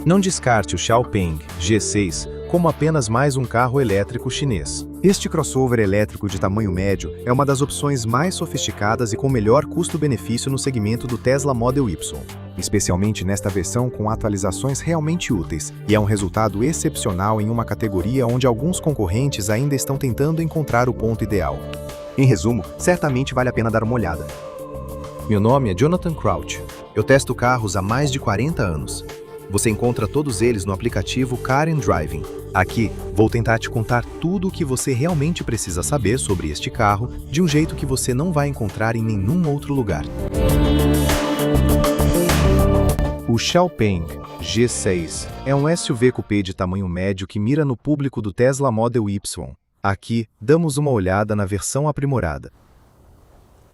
Não descarte o Xiaopeng G6 como apenas mais um carro elétrico chinês. Este crossover elétrico de tamanho médio é uma das opções mais sofisticadas e com melhor custo-benefício no segmento do Tesla Model Y, especialmente nesta versão com atualizações realmente úteis, e é um resultado excepcional em uma categoria onde alguns concorrentes ainda estão tentando encontrar o ponto ideal. Em resumo, certamente vale a pena dar uma olhada. Meu nome é Jonathan Crouch. Eu testo carros há mais de 40 anos. Você encontra todos eles no aplicativo Car and Driving. Aqui, vou tentar te contar tudo o que você realmente precisa saber sobre este carro, de um jeito que você não vai encontrar em nenhum outro lugar. O Xiaopeng G6 é um SUV coupé de tamanho médio que mira no público do Tesla Model Y. Aqui, damos uma olhada na versão aprimorada.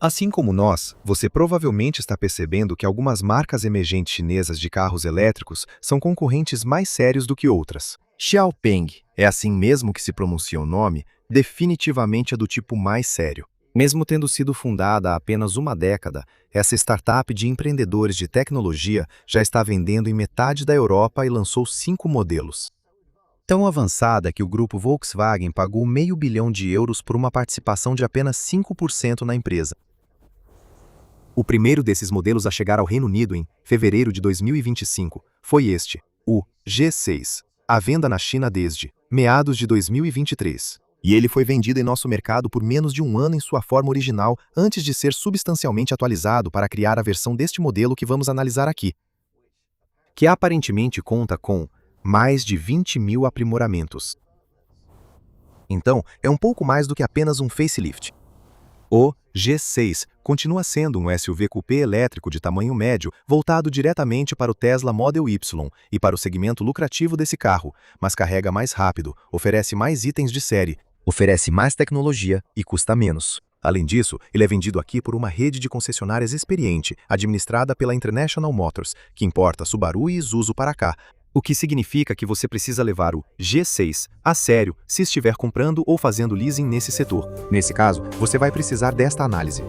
Assim como nós, você provavelmente está percebendo que algumas marcas emergentes chinesas de carros elétricos são concorrentes mais sérios do que outras. Xiaopeng, é assim mesmo que se pronuncia o nome, definitivamente é do tipo mais sério. Mesmo tendo sido fundada há apenas uma década, essa startup de empreendedores de tecnologia já está vendendo em metade da Europa e lançou 5 modelos. Tão avançada que o grupo Volkswagen pagou €500 milhão por uma participação de apenas 5% na empresa. O primeiro desses modelos a chegar ao Reino Unido em fevereiro de 2025 foi este, o G6, à venda na China desde meados de 2023. E ele foi vendido em nosso mercado por menos de um ano em sua forma original, antes de ser substancialmente atualizado para criar a versão deste modelo que vamos analisar aqui, que aparentemente conta com mais de 20 mil aprimoramentos. Então, é um pouco mais do que apenas um facelift. O G6 continua sendo um SUV coupé elétrico de tamanho médio voltado diretamente para o Tesla Model Y e para o segmento lucrativo desse carro, mas carrega mais rápido, oferece mais itens de série, oferece mais tecnologia e custa menos. Além disso, ele é vendido aqui por uma rede de concessionárias experiente, administrada pela International Motors, que importa Subaru e Isuzu para cá, o que significa que você precisa levar o G6 a sério se estiver comprando ou fazendo leasing nesse setor. Nesse caso, você vai precisar desta análise.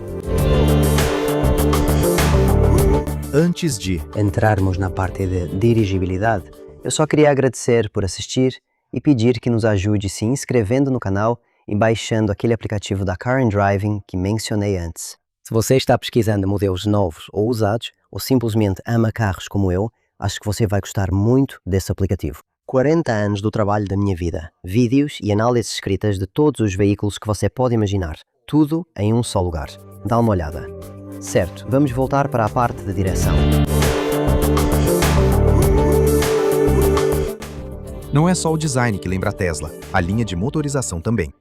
Antes de entrarmos na parte de dirigibilidade, eu só queria agradecer por assistir e pedir que nos ajude se inscrevendo no canal e baixando aquele aplicativo da Car and Driving que mencionei antes. Se você está pesquisando modelos novos ou usados, ou simplesmente ama carros como eu, acho que você vai gostar muito desse aplicativo. 40 anos do trabalho da minha vida, vídeos e análises escritas de todos os veículos que você pode imaginar, tudo em um só lugar. Dá uma olhada. Certo, vamos voltar para a parte da direção. Não é só o design que lembra a Tesla, a linha de motorização também.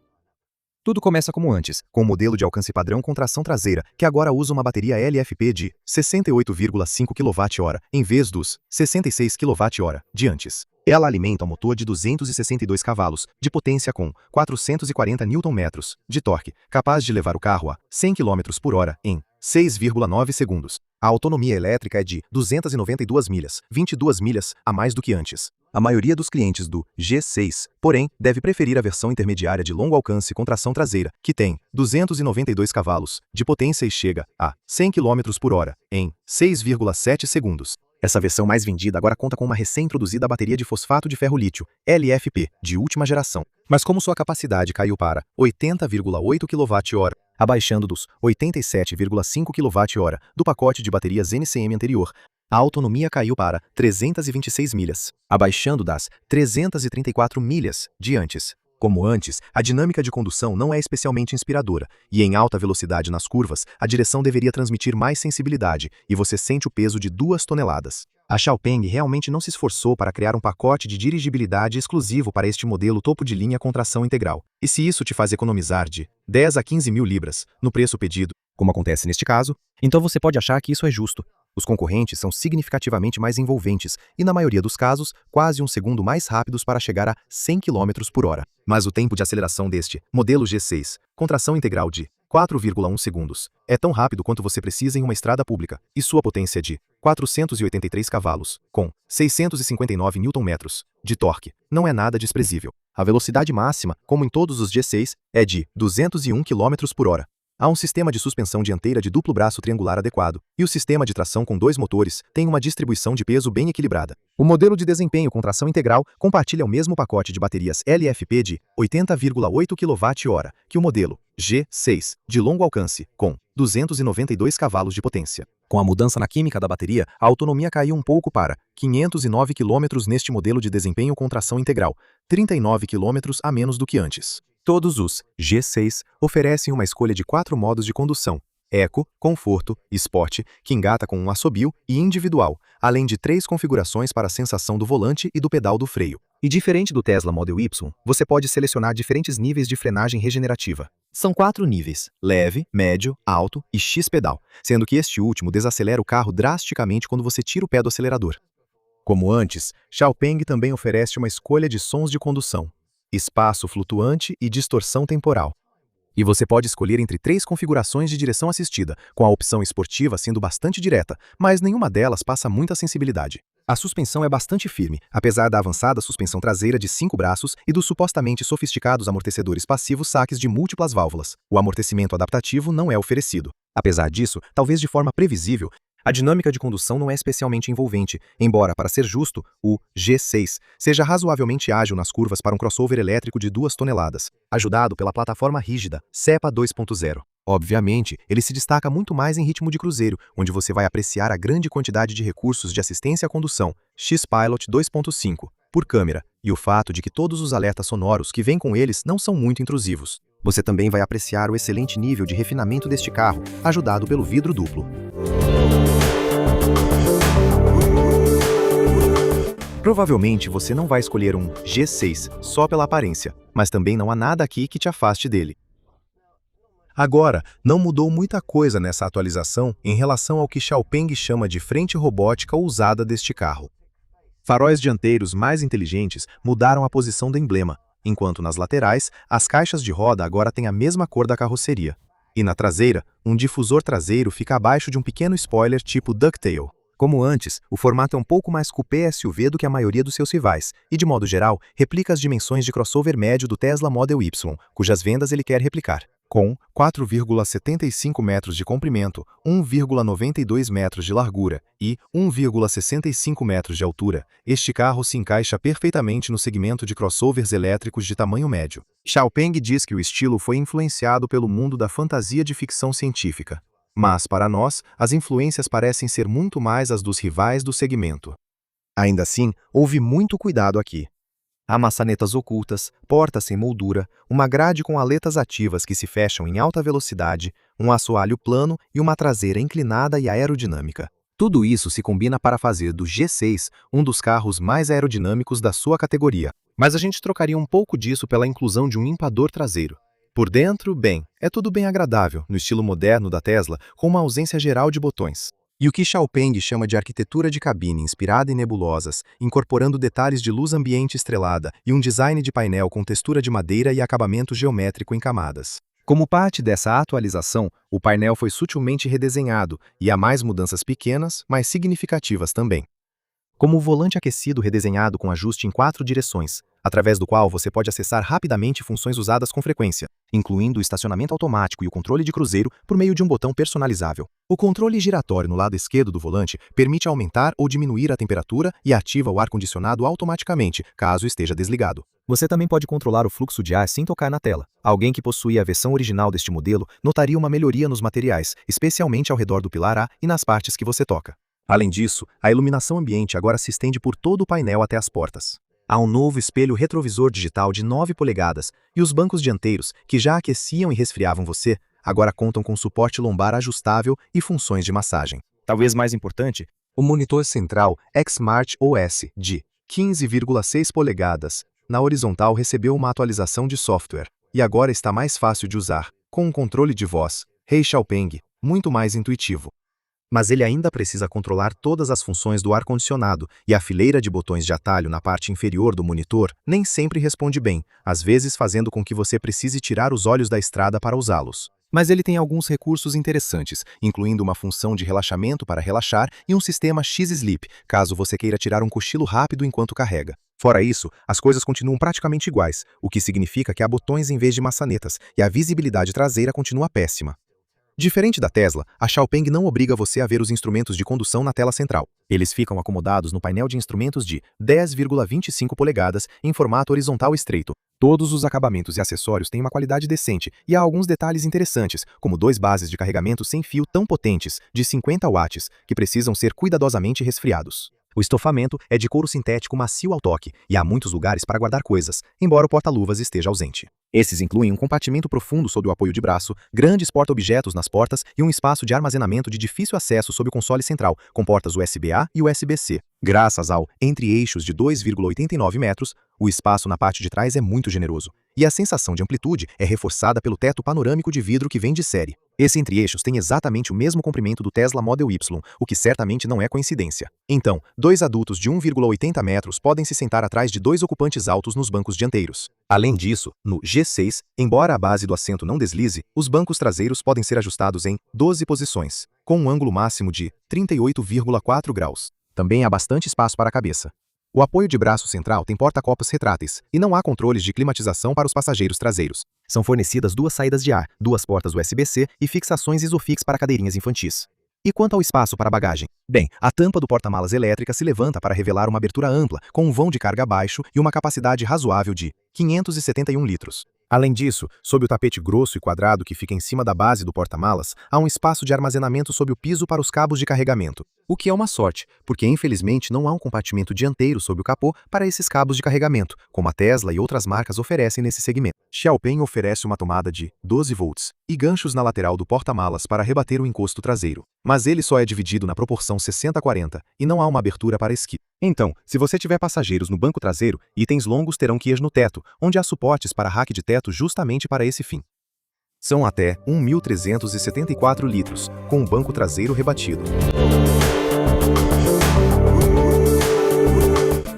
Tudo começa como antes, com o modelo de alcance padrão com tração traseira, que agora usa uma bateria LFP de 68,5 kWh, em vez dos 66 kWh de antes. Ela alimenta um motor de 262 cavalos, de potência com 440 Nm de torque, capaz de levar o carro a 100 km por hora em 6,9 segundos. A autonomia elétrica é de 292 milhas, 22 milhas a mais do que antes. A maioria dos clientes do G6, porém, deve preferir a versão intermediária de longo alcance com tração traseira, que tem 292 cavalos de potência e chega a 100 km por hora em 6,7 segundos. Essa versão mais vendida agora conta com uma recém-introduzida bateria de fosfato de ferro lítio, LFP, de última geração. Mas como sua capacidade caiu para 80,8 kWh, abaixando dos 87,5 kWh do pacote de baterias NCM anterior, a autonomia caiu para 326 milhas, abaixando das 334 milhas de antes. Como antes, a dinâmica de condução não é especialmente inspiradora, e em alta velocidade nas curvas, a direção deveria transmitir mais sensibilidade, e você sente o peso de 2 toneladas. A Xiaopeng realmente não se esforçou para criar um pacote de dirigibilidade exclusivo para este modelo topo de linha com tração integral. E se isso te faz economizar de 10 a 15 mil libras no preço pedido, como acontece neste caso, então você pode achar que isso é justo. Os concorrentes são significativamente mais envolventes e, na maioria dos casos, quase um segundo mais rápidos para chegar a 100 km por hora. Mas o tempo de aceleração deste modelo G6, com tração integral de 4,1 segundos, é tão rápido quanto você precisa em uma estrada pública, e sua potência de 483 cavalos, com 659 Nm de torque, não é nada desprezível. A velocidade máxima, como em todos os G6, é de 201 km por hora. Há um sistema de suspensão dianteira de duplo braço triangular adequado, e o sistema de tração com 2 motores tem uma distribuição de peso bem equilibrada. O modelo de desempenho com tração integral compartilha o mesmo pacote de baterias LFP de 80,8 kWh que o modelo G6 de longo alcance, com 292 cavalos de potência. Com a mudança na química da bateria, a autonomia caiu um pouco para 509 km neste modelo de desempenho com tração integral, 39 km a menos do que antes. Todos os G6 oferecem uma escolha de 4 modos de condução: Eco, Conforto, Sport, que engata com um assobio, e Individual, além de 3 configurações para a sensação do volante e do pedal do freio. E diferente do Tesla Model Y, você pode selecionar diferentes níveis de frenagem regenerativa. São 4 níveis: leve, médio, alto e X-pedal, sendo que este último desacelera o carro drasticamente quando você tira o pé do acelerador. Como antes, Xiaopeng também oferece uma escolha de sons de condução: espaço flutuante e distorção temporal. E você pode escolher entre 3 configurações de direção assistida, com a opção esportiva sendo bastante direta, mas nenhuma delas passa muita sensibilidade. A suspensão é bastante firme, apesar da avançada suspensão traseira de 5 braços e dos supostamente sofisticados amortecedores passivos saques de múltiplas válvulas. O amortecimento adaptativo não é oferecido. Apesar disso, talvez de forma previsível, a dinâmica de condução não é especialmente envolvente, embora, para ser justo, o G6 seja razoavelmente ágil nas curvas para um crossover elétrico de 2 toneladas, ajudado pela plataforma rígida SEPA 2.0. Obviamente, ele se destaca muito mais em ritmo de cruzeiro, onde você vai apreciar a grande quantidade de recursos de assistência à condução, X-Pilot 2.5, por câmera, e o fato de que todos os alertas sonoros que vêm com eles não são muito intrusivos. Você também vai apreciar o excelente nível de refinamento deste carro, ajudado pelo vidro duplo. Provavelmente você não vai escolher um G6 só pela aparência, mas também não há nada aqui que te afaste dele. Agora, não mudou muita coisa nessa atualização em relação ao que Xiaopeng chama de frente robótica usada deste carro. Faróis dianteiros mais inteligentes mudaram a posição do emblema, enquanto nas laterais, as caixas de roda agora têm a mesma cor da carroceria. E na traseira, um difusor traseiro fica abaixo de um pequeno spoiler tipo ducktail. Como antes, o formato é um pouco mais coupé SUV do que a maioria dos seus rivais, e de modo geral, replica as dimensões de crossover médio do Tesla Model Y, cujas vendas ele quer replicar. Com 4,75 metros de comprimento, 1,92 metros de largura e 1,65 metros de altura, este carro se encaixa perfeitamente no segmento de crossovers elétricos de tamanho médio. Xiaopeng diz que o estilo foi influenciado pelo mundo da fantasia de ficção científica. Mas, para nós, as influências parecem ser muito mais as dos rivais do segmento. Ainda assim, houve muito cuidado aqui. Há maçanetas ocultas, portas sem moldura, uma grade com aletas ativas que se fecham em alta velocidade, um assoalho plano e uma traseira inclinada e aerodinâmica. Tudo isso se combina para fazer do G6 um dos carros mais aerodinâmicos da sua categoria. Mas a gente trocaria um pouco disso pela inclusão de um limpador traseiro. Por dentro, bem, é tudo bem agradável, no estilo moderno da Tesla, com uma ausência geral de botões. E o que Xiaopeng chama de arquitetura de cabine inspirada em nebulosas, incorporando detalhes de luz ambiente estrelada e um design de painel com textura de madeira e acabamento geométrico em camadas. Como parte dessa atualização, o painel foi sutilmente redesenhado e há mais mudanças pequenas, mas significativas também. Como o volante aquecido redesenhado com ajuste em 4 direções, através do qual você pode acessar rapidamente funções usadas com frequência, incluindo o estacionamento automático e o controle de cruzeiro por meio de um botão personalizável. O controle giratório no lado esquerdo do volante permite aumentar ou diminuir a temperatura e ativa o ar-condicionado automaticamente, caso esteja desligado. Você também pode controlar o fluxo de ar sem tocar na tela. Alguém que possuía a versão original deste modelo notaria uma melhoria nos materiais, especialmente ao redor do pilar A e nas partes que você toca. Além disso, a iluminação ambiente agora se estende por todo o painel até as portas. Há um novo espelho retrovisor digital de 9 polegadas e os bancos dianteiros, que já aqueciam e resfriavam você, agora contam com suporte lombar ajustável e funções de massagem. Talvez mais importante, o monitor central Xmart OS de 15,6 polegadas na horizontal recebeu uma atualização de software e agora está mais fácil de usar, com um controle de voz, Hey Xiaopeng, muito mais intuitivo. Mas ele ainda precisa controlar todas as funções do ar-condicionado e a fileira de botões de atalho na parte inferior do monitor nem sempre responde bem, às vezes fazendo com que você precise tirar os olhos da estrada para usá-los. Mas ele tem alguns recursos interessantes, incluindo uma função de relaxamento para relaxar e um sistema X-Sleep, caso você queira tirar um cochilo rápido enquanto carrega. Fora isso, as coisas continuam praticamente iguais, o que significa que há botões em vez de maçanetas, e a visibilidade traseira continua péssima. Diferente da Tesla, a Xiaopeng não obriga você a ver os instrumentos de condução na tela central. Eles ficam acomodados no painel de instrumentos de 10,25 polegadas em formato horizontal estreito. Todos os acabamentos e acessórios têm uma qualidade decente e há alguns detalhes interessantes, como 2 bases de carregamento sem fio tão potentes, de 50 watts, que precisam ser cuidadosamente resfriados. O estofamento é de couro sintético macio ao toque e há muitos lugares para guardar coisas, embora o porta-luvas esteja ausente. Esses incluem um compartimento profundo sob o apoio de braço, grandes porta-objetos nas portas e um espaço de armazenamento de difícil acesso sob o console central, com portas USB-A e USB-C. Graças ao entre-eixos de 2,89 metros, o espaço na parte de trás é muito generoso, e a sensação de amplitude é reforçada pelo teto panorâmico de vidro que vem de série. Esse entre-eixos tem exatamente o mesmo comprimento do Tesla Model Y, o que certamente não é coincidência. Então, 2 adultos de 1,80 metros podem se sentar atrás de 2 ocupantes altos nos bancos dianteiros. Além disso, no G6, embora a base do assento não deslize, os bancos traseiros podem ser ajustados em 12 posições, com um ângulo máximo de 38,4 graus. Também há bastante espaço para a cabeça. O apoio de braço central tem porta-copos retráteis e não há controles de climatização para os passageiros traseiros. São fornecidas 2 saídas de ar, 2 portas USB-C e fixações Isofix para cadeirinhas infantis. E quanto ao espaço para a bagagem? Bem, a tampa do porta-malas elétrica se levanta para revelar uma abertura ampla, com um vão de carga baixo e uma capacidade razoável de 571 litros. Além disso, sob o tapete grosso e quadrado que fica em cima da base do porta-malas, há um espaço de armazenamento sob o piso para os cabos de carregamento, o que é uma sorte, porque infelizmente não há um compartimento dianteiro sob o capô para esses cabos de carregamento, como a Tesla e outras marcas oferecem nesse segmento. Xiaopeng oferece uma tomada de 12 volts e ganchos na lateral do porta-malas para rebater o encosto traseiro, mas ele só é dividido na proporção 60-40 e não há uma abertura para esqui. Então, se você tiver passageiros no banco traseiro, itens longos terão que ir no teto, onde há suportes para rack de teto justamente para esse fim. São até 1.374 litros, com um banco traseiro rebatido.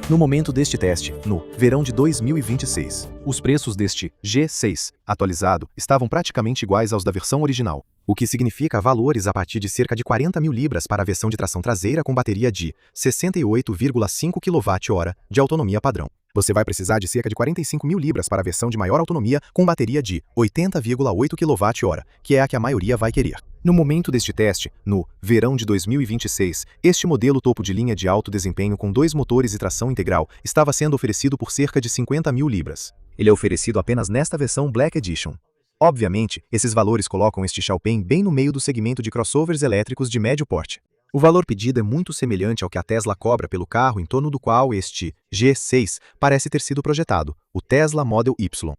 No momento deste teste, no verão de 2026, os preços deste G6 atualizado estavam praticamente iguais aos da versão original, o que significa valores a partir de cerca de 40 mil libras para a versão de tração traseira com bateria de 68,5 kWh de autonomia padrão. Você vai precisar de cerca de 45 mil libras para a versão de maior autonomia com bateria de 80,8 kWh, que é a que a maioria vai querer. No momento deste teste, no verão de 2026, este modelo topo de linha de alto desempenho com 2 motores e tração integral estava sendo oferecido por cerca de 50 mil libras. Ele é oferecido apenas nesta versão Black Edition. Obviamente, esses valores colocam este Xiaopeng bem no meio do segmento de crossovers elétricos de médio porte. O valor pedido é muito semelhante ao que a Tesla cobra pelo carro em torno do qual este G6 parece ter sido projetado, o Tesla Model Y.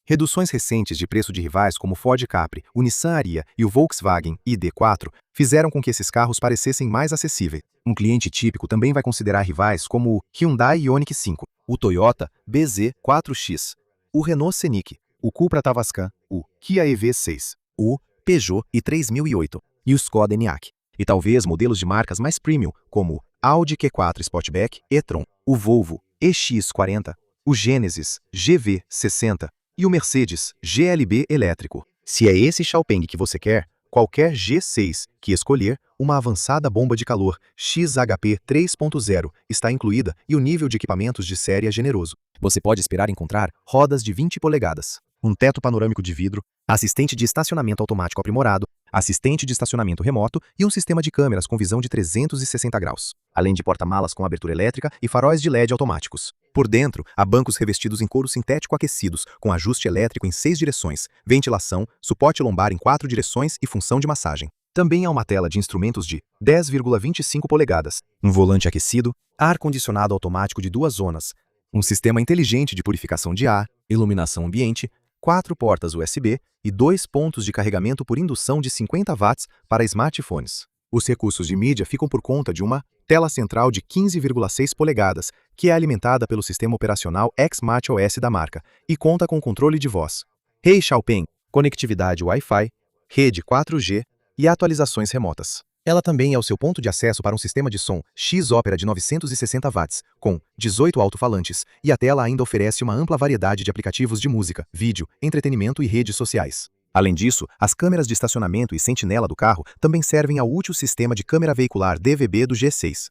Reduções recentes de preço de rivais como o Ford Capri, o Nissan Ariya e o Volkswagen ID4 fizeram com que esses carros parecessem mais acessíveis. Um cliente típico também vai considerar rivais como o Hyundai Ioniq 5, o Toyota BZ4X, o Renault Scenic, o Cupra Tavascan, o Kia EV6, o Peugeot i3008 e o Skoda Enyaq. E talvez modelos de marcas mais premium como o Audi Q4 Sportback e-tron, o Volvo EX40, o Genesis GV60 e o Mercedes GLB elétrico. Se é esse Xiaopeng que você quer, qualquer G6 que escolher, uma avançada bomba de calor XHP 3.0 está incluída e o nível de equipamentos de série é generoso. Você pode esperar encontrar rodas de 20 polegadas, um teto panorâmico de vidro, assistente de estacionamento automático aprimorado, assistente de estacionamento remoto e um sistema de câmeras com visão de 360 graus, além de porta-malas com abertura elétrica e faróis de LED automáticos. Por dentro, há bancos revestidos em couro sintético aquecidos, com ajuste elétrico em 6 direções, ventilação, suporte lombar em 4 direções e função de massagem. Também há uma tela de instrumentos de 10,25 polegadas, um volante aquecido, ar-condicionado automático de 2 zonas, um sistema inteligente de purificação de ar, iluminação ambiente, 4 portas USB e 2 pontos de carregamento por indução de 50 watts para smartphones. Os recursos de mídia ficam por conta de uma tela central de 15,6 polegadas, que é alimentada pelo sistema operacional XSmartOS da marca e conta com controle de voz. Hey Xiaopeng, conectividade Wi-Fi, rede 4G e atualizações remotas. Ela também é o seu ponto de acesso para um sistema de som X-Opera de 960 watts, com 18 alto-falantes, e a tela ainda oferece uma ampla variedade de aplicativos de música, vídeo, entretenimento e redes sociais. Além disso, as câmeras de estacionamento e sentinela do carro também servem ao útil sistema de câmera veicular DVB do G6.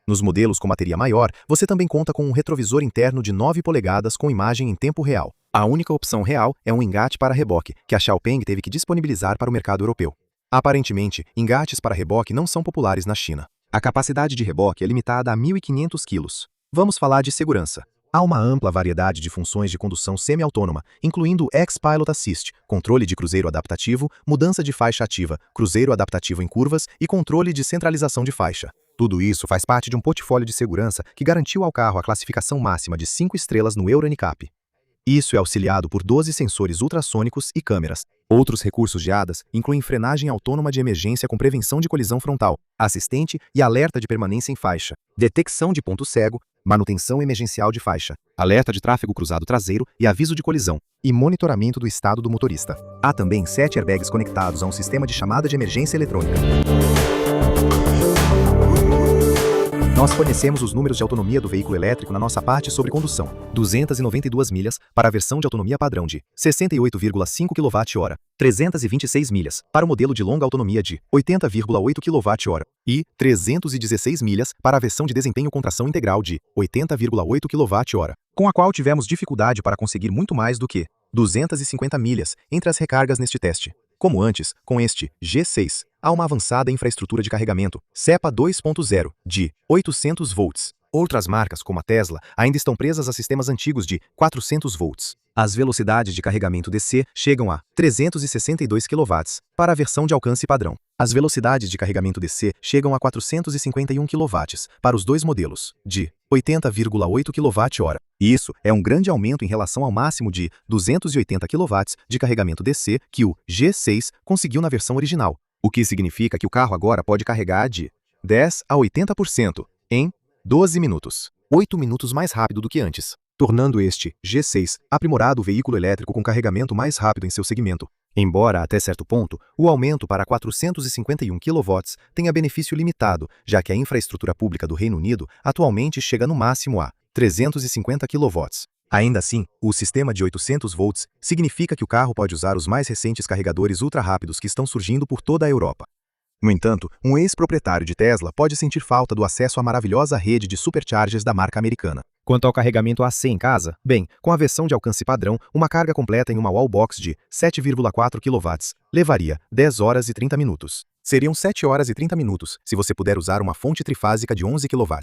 Nos modelos com bateria maior, você também conta com um retrovisor interno de 9 polegadas com imagem em tempo real. A única opção real é um engate para reboque, que a Xiaopeng teve que disponibilizar para o mercado europeu. Aparentemente, engates para reboque não são populares na China. A capacidade de reboque é limitada a 1.500 kg. Vamos falar de segurança. Há uma ampla variedade de funções de condução semi-autônoma, incluindo X-Pilot Assist, controle de cruzeiro adaptativo, mudança de faixa ativa, cruzeiro adaptativo em curvas e controle de centralização de faixa. Tudo isso faz parte de um portfólio de segurança que garantiu ao carro a classificação máxima de 5 estrelas no Euro NCAP. Isso é auxiliado por 12 sensores ultrassônicos e câmeras. Outros recursos de ADAS incluem frenagem autônoma de emergência com prevenção de colisão frontal, assistente e alerta de permanência em faixa, detecção de ponto cego, manutenção emergencial de faixa, alerta de tráfego cruzado traseiro e aviso de colisão, e monitoramento do estado do motorista. Há também 7 airbags conectados a um sistema de chamada de emergência eletrônica. Nós fornecemos os números de autonomia do veículo elétrico na nossa parte sobre condução. 292 milhas para a versão de autonomia padrão de 68,5 kWh, 326 milhas para o modelo de longa autonomia de 80,8 kWh e 316 milhas para a versão de desempenho com tração integral de 80,8 kWh, com a qual tivemos dificuldade para conseguir muito mais do que 250 milhas entre as recargas neste teste. Como antes, com este G6, há uma avançada infraestrutura de carregamento SEPA 2.0 de 800 volts. Outras marcas, como a Tesla, ainda estão presas a sistemas antigos de 400 volts. As velocidades de carregamento DC chegam a 362 kW para a versão de alcance padrão. As velocidades de carregamento DC chegam a 451 kW para os dois modelos, de 80,8 kWh. E isso é um grande aumento em relação ao máximo de 280 kW de carregamento DC que o G6 conseguiu na versão original, o que significa que o carro agora pode carregar de 10 a 80% em 12 minutos, 8 minutos mais rápido do que antes, tornando este G6 aprimorado veículo elétrico com carregamento mais rápido em seu segmento. Embora, até certo ponto, o aumento para 451 kW tenha benefício limitado, já que a infraestrutura pública do Reino Unido atualmente chega no máximo a 350 kW. Ainda assim, o sistema de 800 volts significa que o carro pode usar os mais recentes carregadores ultra-rápidos que estão surgindo por toda a Europa. No entanto, um ex-proprietário de Tesla pode sentir falta do acesso à maravilhosa rede de superchargers da marca americana. Quanto ao carregamento AC em casa, bem, com a versão de alcance padrão, uma carga completa em uma wallbox de 7,4 kW levaria 10 horas e 30 minutos. Seriam 7 horas e 30 minutos se você puder usar uma fonte trifásica de 11 kW.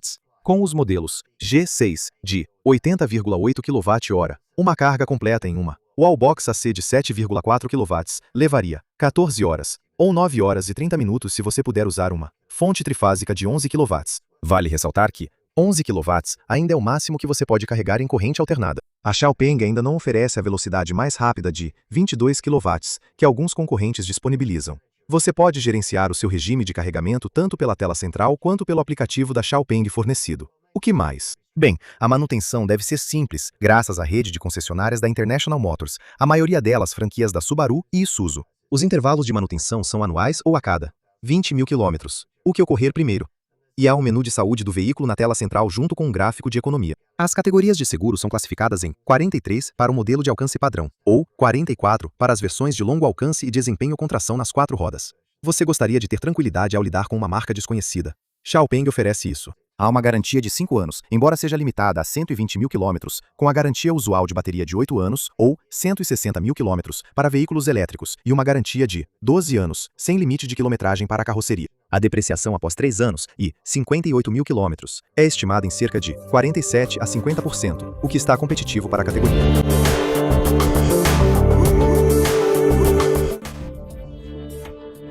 Com os modelos G6 de 80,8 kWh, uma carga completa em uma wallbox AC de 7,4 kW levaria 14 horas, ou 9 horas e 30 minutos se você puder usar uma fonte trifásica de 11 kW. Vale ressaltar que 11 kW ainda é o máximo que você pode carregar em corrente alternada. A Xiaopeng ainda não oferece a velocidade mais rápida de 22 kW que alguns concorrentes disponibilizam. Você pode gerenciar o seu regime de carregamento tanto pela tela central quanto pelo aplicativo da Xiaopeng fornecido. O que mais? Bem, a manutenção deve ser simples, graças à rede de concessionárias da International Motors, a maioria delas franquias da Subaru e Isuzu. Os intervalos de manutenção são anuais ou a cada 20 mil quilômetros, o que ocorrer primeiro. E há um menu de saúde do veículo na tela central junto com um gráfico de economia. As categorias de seguro são classificadas em 43 para o modelo de alcance padrão, ou 44 para as versões de longo alcance e desempenho com tração nas 4 rodas. Você gostaria de ter tranquilidade ao lidar com uma marca desconhecida? Xiaopeng oferece isso. Há uma garantia de 5 anos, embora seja limitada a 120 mil quilômetros, com a garantia usual de bateria de 8 anos ou 160 mil quilômetros para veículos elétricos e uma garantia de 12 anos, sem limite de quilometragem para a carroceria. A depreciação após 3 anos e 58 mil quilômetros é estimada em cerca de 47 a 50%, o que está competitivo para a categoria.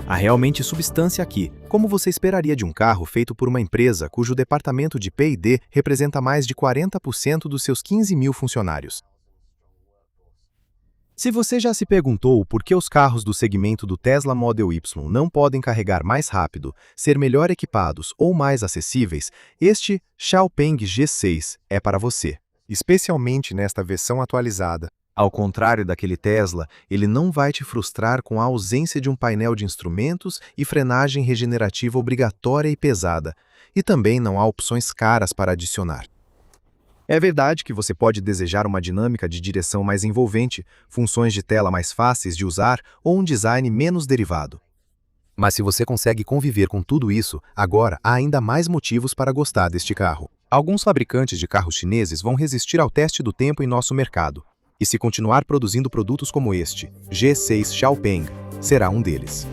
Há realmente substância aqui, como você esperaria de um carro feito por uma empresa cujo departamento de P&D representa mais de 40% dos seus 15 mil funcionários. Se você já se perguntou por que os carros do segmento do Tesla Model Y não podem carregar mais rápido, ser melhor equipados ou mais acessíveis, este Xiaopeng G6 é para você, especialmente nesta versão atualizada. Ao contrário daquele Tesla, ele não vai te frustrar com a ausência de um painel de instrumentos e frenagem regenerativa obrigatória e pesada, e também não há opções caras para adicionar. É verdade que você pode desejar uma dinâmica de direção mais envolvente, funções de tela mais fáceis de usar ou um design menos derivado. Mas se você consegue conviver com tudo isso, agora há ainda mais motivos para gostar deste carro. Alguns fabricantes de carros chineses vão resistir ao teste do tempo em nosso mercado. E se continuar produzindo produtos como este, G6 Xiaopeng será um deles.